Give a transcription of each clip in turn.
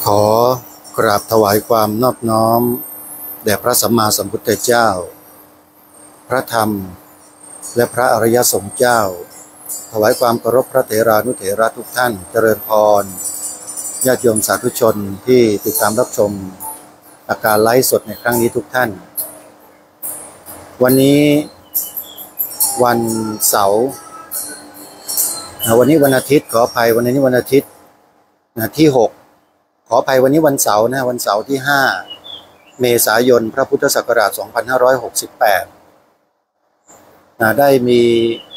ขอกราบถวายความนอบน้อมแด่พระสัมมาสัมพุทธเจ้าพระธรรมและพระอริยสงฆ์เจ้าถวายความเคารพพระเถรานุเถระทุกท่านเจริญพรญาติโยมสาธุชนที่ติดตามรับชมอาการไลฟ์สดในครั้งนี้ทุกท่านวันนี้วันเสาร์วันนี้วันอาทิตย์ขออภัยวันนี้วันอาทิตย์ที่6ขออภัยวันนี้วันเสาร์วันเสาร์ที่5เมษายนพระพุทธศักราช2568ได้มี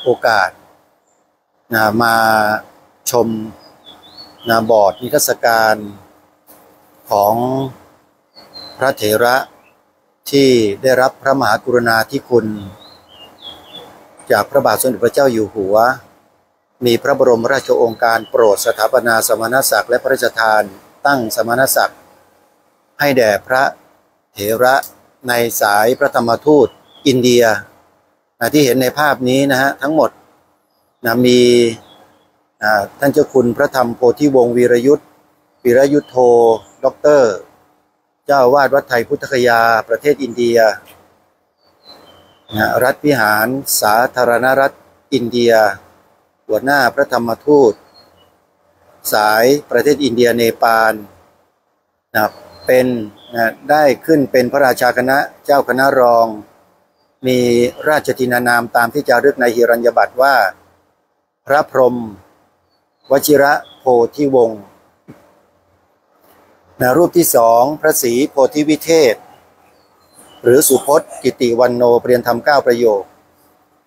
โอกาสมาชมบอร์ดนิทรรศการของพระเถระที่ได้รับพระมหากรุณาธิคุณจากพระบาทสมเด็จพระเจ้าอยู่หัวมีพระบรมราชโองการโปรดสถาปนาสมณศักดิ์และพระราชทานตั้งสมณศักดิ์ให้แด่พระเถระในสายพระธรรมทูตอินเดียที่เห็นในภาพนี้ทั้งหมดมีท่านเจ้าคุณพระธรรมโพธิวงศ์วีรยุทโธด็อกเตอร์เจ้าอาวาสวัดไทยพุทธคยาประเทศอินเดียรัฐวิหารสาธารณรัฐอินเดียหัวหน้าพระธรรมทูตสายประเทศอินเดียเนปาลเป็นได้ขึ้นเป็นพระราชาคณะเจ้าคณะรองมีราชทินานามตามที่จารึกในหิรัญญบัตรว่าพระพรหมวชิระโพธิวงศ์รูปที่2พระศรีโพธิวิเทศหรือสุพจน์กิติวันโนเปรียนธรรม9ประโยค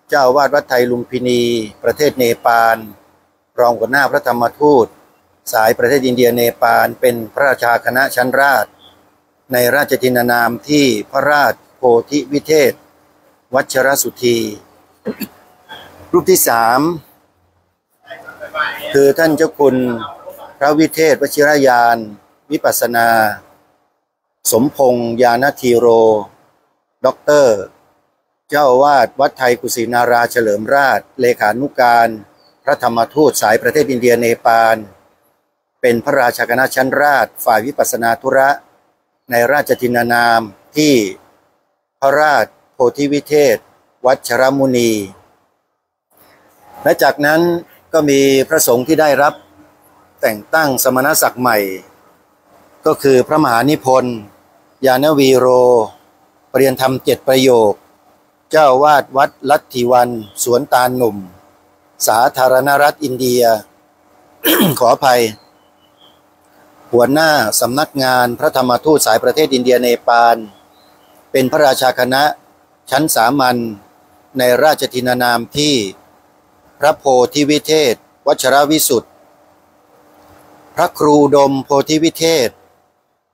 เจ้าอาวาสวัดไทยลุมพินีประเทศเนปาลรองหัวหน้าพระธรรมทูตสายประเทศอินเดียเนปาลเป็นพระราชาคณะชั้นราชในราชทินานามที่พระราชโพธิวิเทศวัชรสุธีรูปที่3คือท่านเจ้าคุณพระวิเทศวชิรยานวิปัสสนาสมพงษ์ญาณธีโรด็อกเตอร์เจ้าอาวาสวัดไทยกุสินาราเฉลิมราชเลขานุการพระธรรมทูตสายประเทศอินเดียเนปาลเป็นพระราชาคณะชั้นราชฝ่ายวิปัสสนาธุระในราชทินานามที่พระราชโพธิวิเทศวัชรมุนีและจากนั้นก็มีพระสงฆ์ที่ได้รับแต่งตั้งสมณศักดิ์ใหม่ก็คือพระมหานิพนธ์ญาณวีโรเปรียนธรรม7ประโยคเจ้าอาวาสวัดลัทธิวันสวนตาลหนุ่มสาธารณรัฐอินเดีย ขออภัยหัวหน้าสำนักงานพระธรรมทูตสายประเทศอินเดียเนปาลเป็นพระราชาคณะชั้นสามัญในราชทินานามที่พระโพธิวิเทศวัชรวิสุทธิ์พระครูอุดมโพธิวิเทศ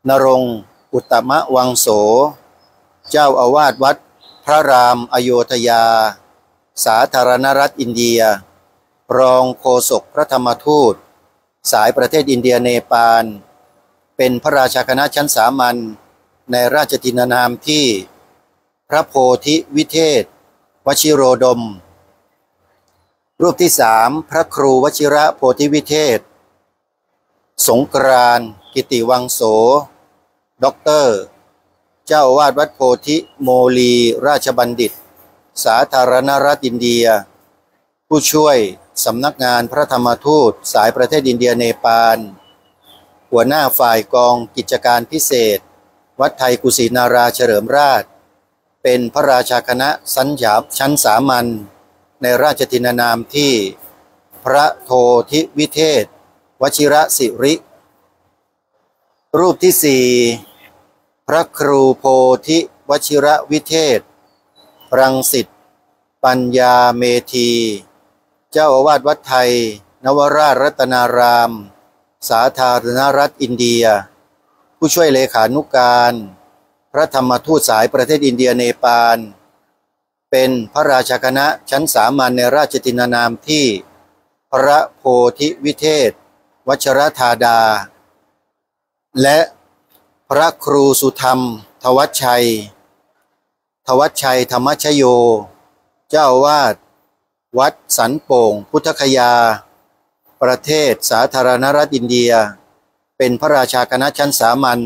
นรงค์อุตตมวังโสเจ้าอาวาสวัดพระรามอโยธยาสาธารณรัฐอินเดียรองโฆษกพระธรรมทูตสายประเทศอินเดียเนปาลเป็นพระราชาคณะชั้นสามัญในราชทินานามที่พระโพธิวิเทศวชิโรดมรูปที่3พระครูวชิระโพธิวิเทศสงกรานต์กิติวังโสด็อกเตอร์เจ้าอาวาสวัดโพธิโมลีราชบัณฑิตสาธารณรัฐอินเดียผู้ช่วยสำนักงานพระธรรมทูตสายประเทศอินเดียเนปาลหัวหน้าฝ่ายกองกิจการพิเศษวัดไทยกุสินาราเฉลิมราชเป็นพระราชาคณะชั้นสามัญในราชทินานามที่พระโทธิวิเทศวชิระสิริรูปที่4พระครูโพธิวชิระวิเทศรังสิตปัญญาเมธีเจ้าอาวาสวัดไทยนวราชรัตนารามสาธารณรัฐอินเดียผู้ช่วยเลขานุการพระธรรมทูตสายประเทศอินเดียเนปาลเป็นพระราชาคณะชั้นสามัญในราชทินานามที่พระโพธิวิเทศวัชรธาดาและพระครูสุธรรมทวัชชัยธรรมชโยเจ้าอาวาสวัดสันโป่งพุทธคยา ประเทศสาธารณรัฐอินเดีย เป็นพระราชาคณะชั้นสามัญ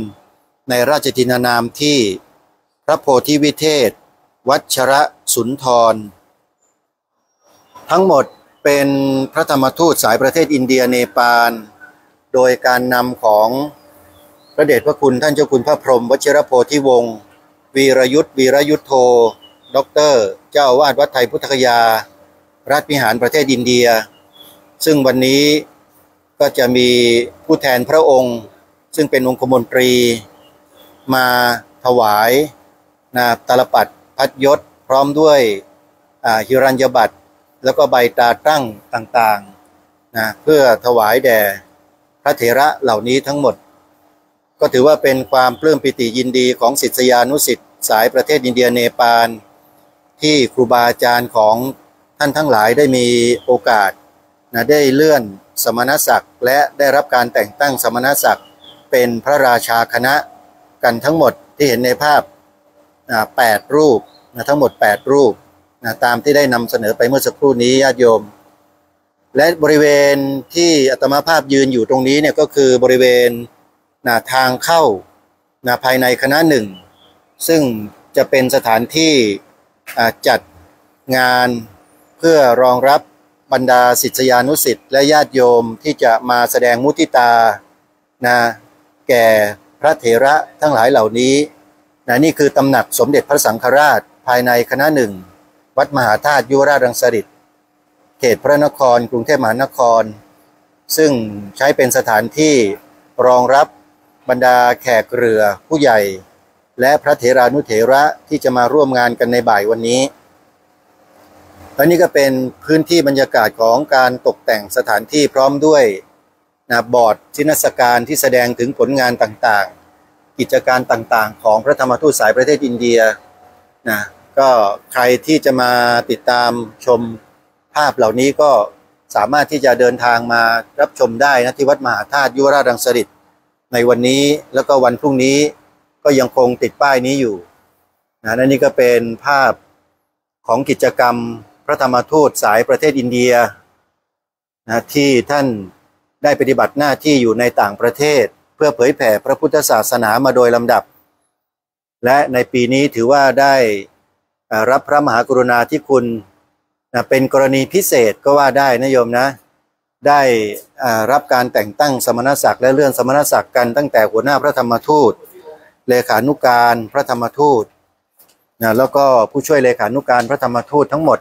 ในราชทินานามที่พระโพธิวิเทศวัชรสุนทรทั้งหมดเป็นพระธรรมทูตสายประเทศอินเดียเนปาลโดยการนำของพระเดชพระคุณท่านเจ้าคุณพระพรหมวชิรโพธิวงศ์วีรยุทธวีรยุทธโธด็อกเตอร์เจ้าอาวาสวัดไทยพุทธคยาราชวิหารประเทศอินเดียซึ่งวันนี้ก็จะมีผู้แทนพระองค์ซึ่งเป็นองคมนตรีมาถวายตาลปัตรพัดยศพร้อมด้วยหิรัญญบัตรแล้วก็ใบตราตั้งต่างๆเพื่อถวายแด่พระเถระเหล่านี้ทั้งหมดก็ถือว่าเป็นความปลื้มปิติยินดีของศิษยานุศิษย์สายประเทศอินเดียเนปาลที่ครูบาอาจารย์ของท่านทั้งหลายได้มีโอกาสได้เลื่อนสมณศักดิ์และได้รับการแต่งตั้งสมณศักดิ์เป็นพระราชาคณะกันทั้งหมดที่เห็นในภาพ8 รูปทั้งหมด8 รูปตามที่ได้นำเสนอไปเมื่อสักครู่นี้ญาติโยมและบริเวณที่อาตมาภาพยืนอยู่ตรงนี้เนี่ยก็คือบริเวณทางเข้าภายในคณะหนึ่งซึ่งจะเป็นสถานที่จัดงานเพื่อรองรับบรรดาศิษยานุศิษย์และญาติโยมที่จะมาแสดงมุทิตาแก่พระเถระทั้งหลายเหล่านี้นี่คือตำหนักสมเด็จพระสังฆราชภายในคณะหนึ่งวัดมหาธาตุยุวราชรังสฤษฎ์เขตพระนครกรุงเทพมหานครซึ่งใช้เป็นสถานที่รองรับบรรดาแขกเรือผู้ใหญ่และพระเถรานุเถระที่จะมาร่วมงานกันในบ่ายวันนี้และนี่ก็เป็นพื้นที่บรรยากาศของการตกแต่งสถานที่พร้อมด้วยบอร์ดนิทรรศการที่แสดงถึงผลงานต่างๆกิจการต่างๆของพระธรรมทูตสายประเทศอินเดียก็ใครที่จะมาติดตามชมภาพเหล่านี้ก็สามารถที่จะเดินทางมารับชมได้ที่วัดมหาธาตุยุวราชรังสฤษฎ์ในวันนี้แล้วก็วันพรุ่งนี้ก็ยังคงติดป้ายนี้อยู่และนี่ก็เป็นภาพของกิจกรรมพระธรรมทูตสายประเทศอินเดียที่ท่านได้ปฏิบัติหน้าที่อยู่ในต่างประเทศเพื่อเผยแผ่พระพุทธศาสนามาโดยลำดับและในปีนี้ถือว่าได้รับพระมหากรุณาธิคุณเป็นกรณีพิเศษก็ว่าได้นะโยมนะได้รับการแต่งตั้งสมณศักดิ์และเลื่อนสมณศักดิ์กันตั้งแต่หัวหน้าพระธรรมทูตเลขานุการพระธรรมทูตแล้วก็ผู้ช่วยเลขานุการพระธรรมทูตทั้งหมด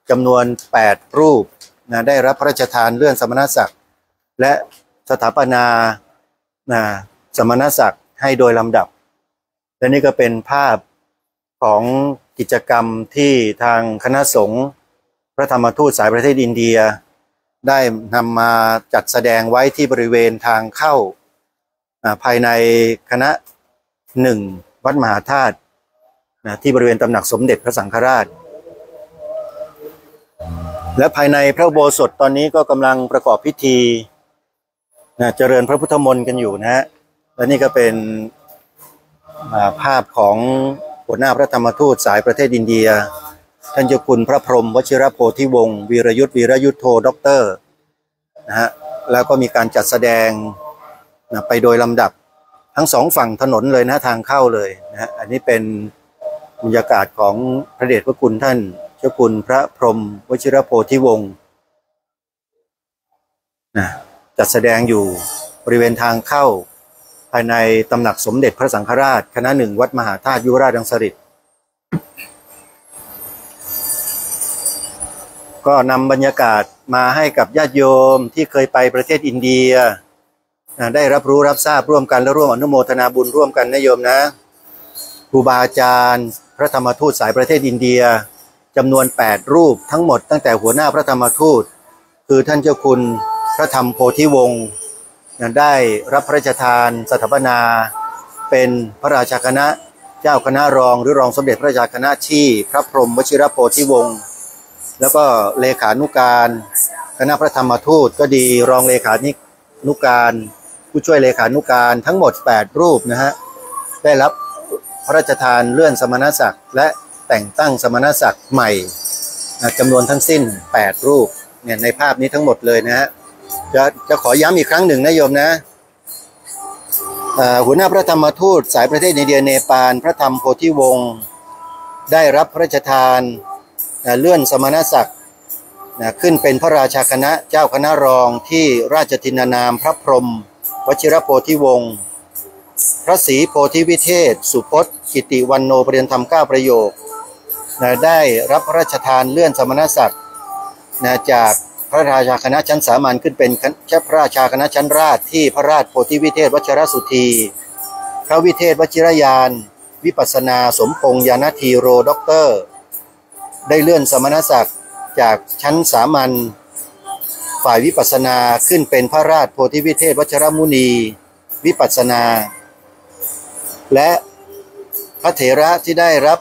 จำนวน8 รูปได้รับพระราชทานเลื่อนสมณศักดิ์และสถาปนาสมณศักดิ์ให้โดยลำดับและนี่ก็เป็นภาพของกิจกรรมที่ทางคณะสงฆ์พระธรรมทูตสายประเทศอินเดียได้นำมาจัดแสดงไว้ที่บริเวณทางเข้าภายในคณะหนึ่งวัดมหาธาตุที่บริเวณตำหนักสมเด็จพระสังฆราชและภายในพระอุโบสถตอนนี้ก็กำลังประกอบพิธีเจริญพระพุทธมนต์กันอยู่นะฮะและนี่ก็เป็นภาพของหัวหน้าพระธรรมทูตสายประเทศอินเดียท่านเจ้าคุณพระพรหมวชิรโพธิวงศ์วีรยุทธวีรยุทธโธด็อกเตอร์แล้วก็มีการจัดแสดงไปโดยลำดับทั้งสองฝั่งถนนเลยทางเข้าเลยอันนี้เป็นบรรยากาศของพระเดชพระคุณท่านเจ้าคุณพระพรหมวชิรโพธิวงศ์จัดแสดงอยู่บริเวณทางเข้าภายในตำหนักสมเด็จพระสังฆราชคณะหนึ่งวัดมหาธาตุยุวราชรังสฤษฎ์ก็นำบรรยากาศมาให้กับญาติโยมที่เคยไปประเทศอินเดียได้รับรู้รับทราบร่วมกันและร่วมอนุโมทนาบุญร่วมกันนะโยมนะครูบาอาจารย์พระธรรมทูตสายประเทศอินเดียจำนวน8 รูปทั้งหมดตั้งแต่หัวหน้าพระธรรมทูตคือท่านเจ้าคุณพระธรรมโพธิวงศ์ได้รับพระราชทานสถาปนาเป็นพระราชาคณะเจ้าคณะรองหรือรองสมเด็จพระราชาคณะที่พระพรหมวชิรโพธิวงศ์แล้วก็เลขานุการคณะพระธรรมทูตก็ดีรองเลขานุการผู้ช่วยเลขานุการทั้งหมด8 รูปได้รับพระราชทานเลื่อนสมณศักดิ์และแต่งตั้งสมณศักดิ์ใหม่จำนวนทั้งสิ้น8 รูปในภาพนี้ทั้งหมดเลยจะขอย้ำอีกครั้งหนึ่งนะโยมนะ หัวหน้าพระธรรมทูตสายประเทศอินเดียเนปาลพระธรรมโพธิวงศ์ได้รับพระราชทานเลื่อนสมณศักดิ์ขึ้นเป็นพระราชาคณะเจ้าคณะรองที่ราชทินานามพระพรหมวชิรโพธิวงศ์พระศรีโพธิวิเทศสุพจน์กิติวันโนประเรียนธรรม9ประโยคได้รับพระราชทานเลื่อนสมณศักดิ์จากพระราชาคณะชั้นสามัญขึ้นเป็นพระราชาคณะชั้นราชที่พระราชโพธิวิเทศวชิรสุธีพระวิเทศวชิรยานวิปัสสนาสมพงษ์ญาณธีโรด็อกเตอร์ได้เลื่อนสมณศักดิ์จากชั้นสามัญฝ่ายวิปัสสนาขึ้นเป็นพระราชโพธิวิเทศวชิรมุนีวิปัสสนาและพระเถระที่ได้รับ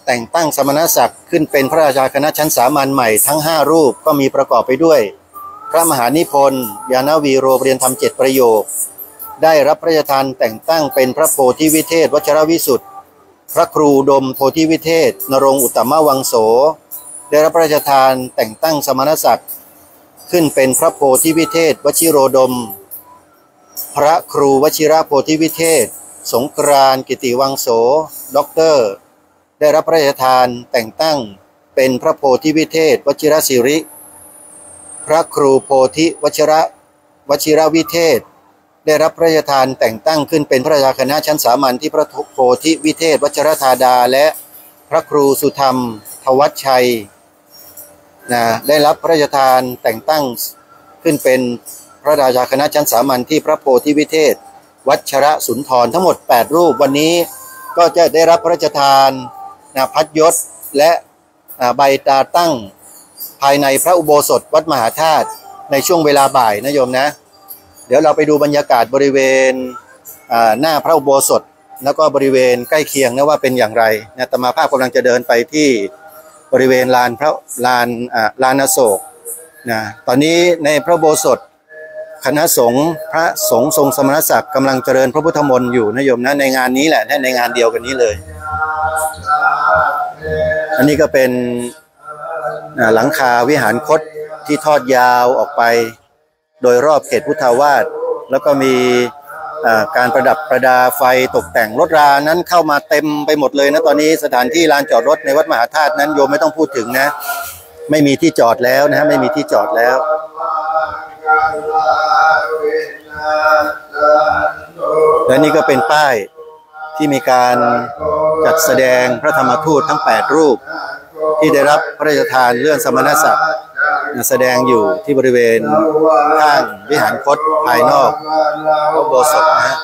แต่งตั้งสมณศักดิ์ขึ้นเป็นพระราชาคณะชั้นสามัญใหม่ทั้ง5รูปก็มีประกอบไปด้วยพระมหานิพนธ์ญาณวีโรเรียนธรรม7ประโยคได้รับพระราชทานแต่งตั้งเป็นพระโพธิวิเทศวชิรวิสุทธิ์พระครูดมโพธิวิเทศนรงค์อุตตมวังโสได้รับพระราชทานแต่งตั้งสมณศักดิ์ขึ้นเป็นพระโพธิวิเทศวชิโรดมพระครูวชิระโพธิวิเทศสงกรานต์กิติวังโสด็อกเตอร์ได้รับพระราชทานแต่งตั้งเป็นพระโพธิวิเทศวชิรศิริพระครูโพธิวชิรวิเทศได้รับพระราชทานแต่งตั้งขึ้นเป็นพระราชาคณะชั้นสามัญที่พระโพธิวิเทศวชิรธาดาและพระครูสุธรรมทวัชชัยได้รับพระราชทานแต่งตั้งขึ้นเป็นพระราชาคณะชั้นสามัญที่พระโพธิวิเทศวัชรสุนทรทั้งหมด8รูปวันนี้ก็จะได้รับพระราชทานพัดยศและใบตาตั้งภายในพระอุโบสถวัดมหาธาตุในช่วงเวลาบ่ายนะโยมนะเดี๋ยวเราไปดูบรรยากาศบริเวณหน้าพระอุโบสถแล้วก็บริเวณใกล้เคียงนะว่าเป็นอย่างไรอาตมาภาพกำลังจะเดินไปที่บริเวณลานอโศกนะตอนนี้ในพระอุโบสถคณะสงฆ์พระสงฆ์ทรงสมณศักดิ์กำลังเจริญพระพุทธมนต์อยู่นะโยมนะในงานนี้แหละในงานเดียวกันนี้เลยอันนี้ก็เป็นหลังคาวิหารคตที่ทอดยาวออกไปโดยรอบเขตพุทธาวาสแล้วก็มีการประดับประดาไฟตกแต่งรถรานั้นเข้ามาเต็มไปหมดเลยนะตอนนี้สถานที่ลานจอดรถในวัดมหาธาตุนั้นโยมไม่ต้องพูดถึงนะไม่มีที่จอดแล้วนะไม่มีที่จอดแล้วและนี่ก็เป็นป้ายที่มีการจัดแสดงพระธรรมทูตทั้ง8รูปที่ได้รับพระราชทานเลื่อนสมณศักดิ์แสดงอยู่ที่บริเวณข้างวิหารคตภายนอกพระอุโบสถนะฮะ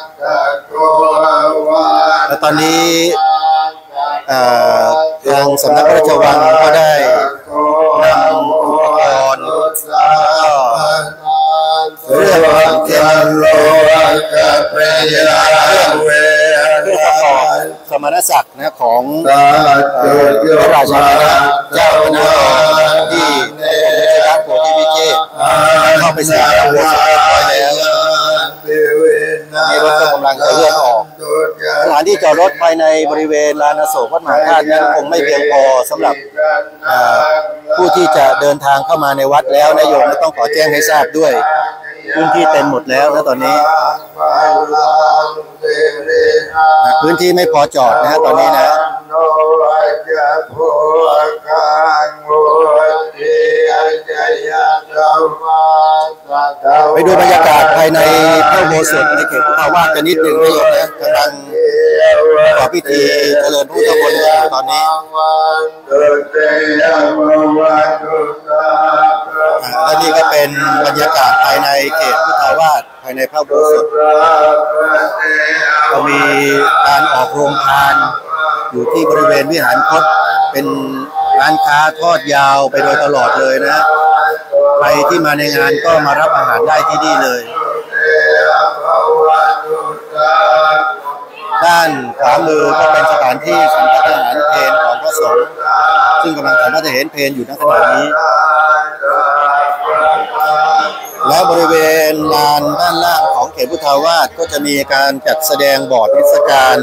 และตอนนี้ทางสำนักพระราชวังก็ได้นำอุปกรณ์เรื่องของเทนโลกับเปรยาเวประกอบสมณศักดิ์นะของพระราชาเจ้าคณะที่พระโพธิวิเทศเข้าไปสู่พระอุโบสถแล้วมีรถกำลังจะเลื่อนออกสถานที่จอดรถภายในบริเวณลานอโศกวัดมหาธาตุนั้นคงไม่เพียงพอสำหรับผู้ที่จะเดินทางเข้ามาในวัดแล้วนะโยมไม่ต้องขอแจ้งให้ทราบด้วยพื้นที่เต็มหมดแล้วนะตอนนี้พื้นที่ไม่พอจอดนะตอนนี้นะไปดูบรรยากาศภายในพระอุโบสถในเขตพุทธาวาสกันนิดหนึ่งนะโยมนะกำลังประกอบพิธีเจริญพุทธมนต์ตอนนี้และนี่ก็เป็นบรรยากาศภายในเขตพุทธาวาสภายในพระอุโบสถก็มีการออกโรงทานอยู่ที่บริเวณวิหารคตเป็นร้านค้าทอดยาวไปโดยตลอดเลยนะใครที่มาในงานก็มารับอาหารได้ที่นี่เลยด้านขวามือก็เป็นสถานที่สังฆทานเพลของพระสงฆ์ซึ่งกำลังสามารถจะเห็นเพลอยู่ณขณะนี้และบริเวณลานด้านล่างของเขตพุทธาวาสก็จะมีการจัดแสดงบอร์ดนิทรรศการ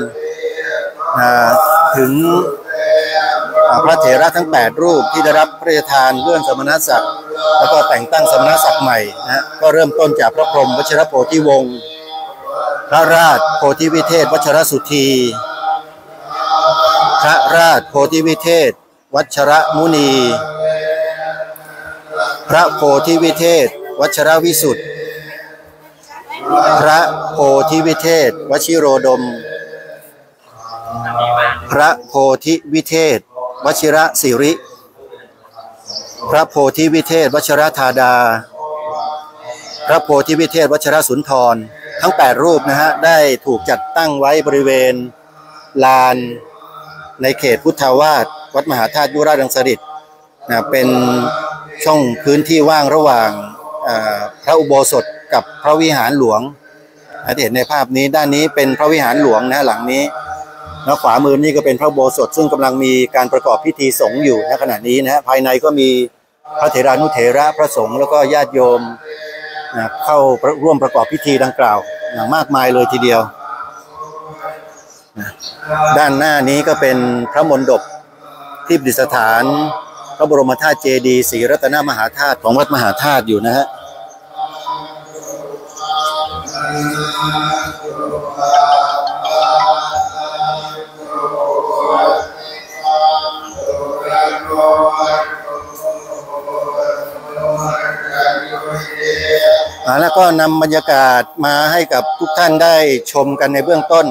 ถึงพระเถระทั้ง8รูปที่ได้รับพระราชทานเลื่อนสมณศักดิ์แล้วก็แต่งตั้งสมณศักดิ์ใหม่นะก็เริ่มต้นจากพระพรหมวชิรโพธิวงศ์ พระราชโพธิวิเทศวัชรสุธีพระราชโพธิวิเทศวัชรมุนีพระโพธิวิเทศวัชรวิสุทธิ์พระโพธิวิเทศวชิโรดมพระโพธิวิเทศวชิระสิริพระโพธิวิเทศวชรธาดาพระโพธิวิเทศวชรสุนทรทั้ง8รูปนะฮะได้ถูกจัดตั้งไว้บริเวณลานในเขตพุทธาวาสวัดมหาธาตุยุวราชรังสฤษฎ์นะเป็นช่องพื้นที่ว่างระหว่างพระอุโบสถกับพระวิหารหลวงที่เห็นในภาพนี้ด้านนี้เป็นพระวิหารหลวงนะหลังนี้แล้วขวามือนี่ก็เป็นพระอุโบสถซึ่งกำลังมีการประกอบพิธีสงฆ์อยู่ณขณะนี้นะฮะภายในก็มีพระเถรานุเถระพระสงฆ์แล้วก็ญาติโยมเข้าร่วมประกอบพิธีดังกล่าวอย่างมากมายเลยทีเดียวด้านหน้านี้ก็เป็นพระมณฑปที่ประดิษฐานพระบรมธาตุเจดีย์ศรีรัตนมหาธาตุของวัดมหาธาตุอยู่นะฮะแล้วก็นำบรรยากาศมาให้กับทุกท่านได้ชมกันในเบื้องต้น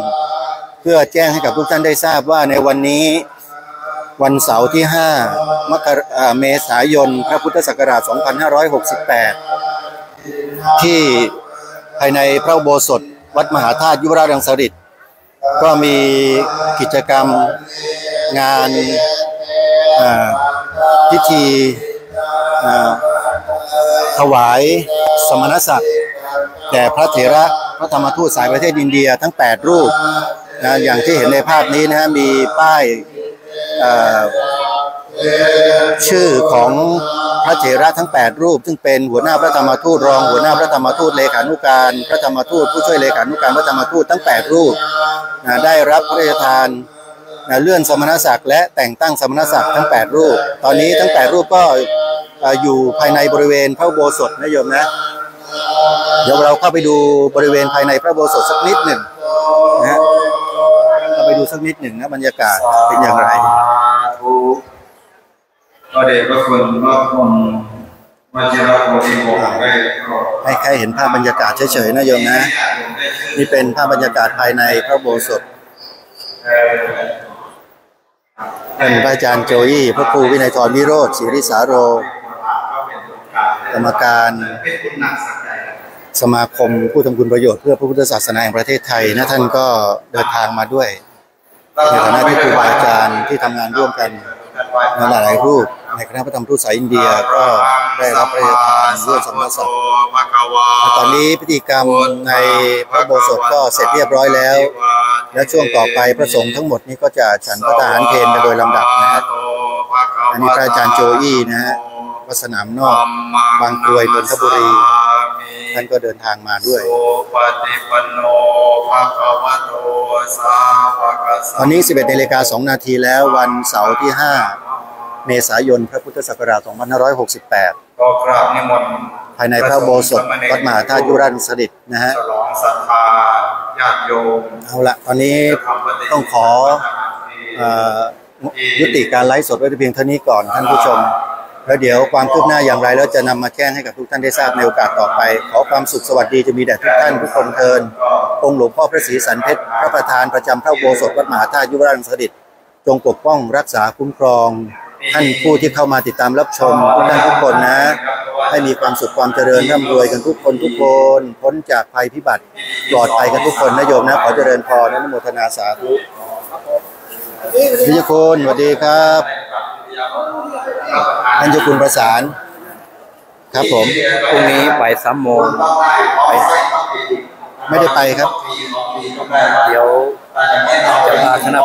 เพื่อแจ้งให้กับทุกท่านได้ทราบว่าในวันนี้วันเสาร์ที่5 เมษายนพระพุทธศักราช 2568 ที่ภายในพระอุโบสถวัดมหาธาตุยุวราชรังสฤษฎ์ก็มีกิจกรรมงานพิธีถวายสมณศักดิ์แด่พระเถระพระธรรมทูตสายประเทศอินเดียทั้ง8รูปนะอย่างที่เห็นในภาพนี้นะฮะมีป้ายชื่อของพระเถระทั้ง8รูปซึ่งเป็นหัวหน้าพระธรรมทูตรองหัวหน้าพระธรรมทูตเลขานุการพระธรรมทูตผู้ช่วยเลขานุการพระธรรมทูตทั้ง8รูปได้รับพระราชทานเลื่อนสมณศักดิ์และแต่งตั้งสมณศักดิ์ทั้ง8รูปตอนนี้ทั้ง8รูปก็อยู่ภายในบริเวณพระอุโบสถนะโยมนะเดี๋ยวเราเข้าไปดูบริเวณภายในพระอุโบสถสักนิดหนึ่งนะเข้าไปดูสักนิดหนึ่งนะบรรยากาศเป็นอย่างไรก็เดชพระคุณพระองค์วชิรโพธิวงศ์ได้ให้ใครเห็นภาพบรรยากาศเฉยๆนะโยมนะนี่เป็นภาพบรรยากาศภายในพระอุโบสถท่านพระอาจารย์โจอี้พระครูวินัยธรวิโรจน์ศิริสาโรกรรมการสมาคมผู้ทำคุณประโยชน์เพื่อพระพุทธศาสนาแห่งประเทศไทยนะท่านก็เดินทางมาด้วยในฐานะที่ครูบาอาจารย์ที่ทำงานร่วมกันหลายรูปในคณะพระธรรมทูตสายอินเดียก็ได้รับพระราชทานเลื่อนสมณศักดิ์ตอนนี้พิธีกรรมในพระอุโบสถก็เสร็จเรียบร้อยแล้วและช่วงต่อไปพระสงฆ์ทั้งหมดนี้ก็จะฉันพระทหารเพลกันโดยลำดับนะฮะอันนี้พระอาจารย์โจอี้นะฮะวัดสนามนอกบางกรวยนนทบุรีท่านก็เดินทางมาด้วยตอนนี้ 11:02 นาทีแล้ววันเสาร์ที่5 เมษายนพระพุทธศักราช 2568ก็กราบนิมนต์ภายในพระอุโบสถวัดมหาธาตุยุวราชรังสฤษฎ์นะฮะฉลองศรัทธาญาติโยมเอาละตอนนี้ต้องขอยุติการไลฟ์สดไว้เพียงเท่านี้ก่อนท่านผู้ชมแล้วเดี๋ยวความคืบหน้าอย่างไรแล้วจะนำมาแจ้งให้กับทุกท่านได้ทราบในโอกาสต่อไปขอความสุขสวัสดีจะมีแด่ทุกท่านทุกคนเทินองค์หลวงพ่อพระศรีสันเพชรพระประธานประจำพระอุโบสถวัดมหาธาตุยุวราชรังสฤษฎ์จงปกป้องรักษาคุ้มครองท่านผู้ที่เข้ามาติดตามรับชมทุกท่านทุกคนนะให้มีความสุขความเจริญร่ำรวยกันทุกคนทุกคนพ้นจากภัยพิบัติปลอดภัยกันทุกคนนะโยมนะขอเจริญพรอนุโมทนาสาธุพิจคุณสวัสดีครับท่านเจ้าคุณประสานครับผมพรุ่งนี้บ่าย3 โมงไม่ได้ไปครับเดี๋ยวจะพาคณะ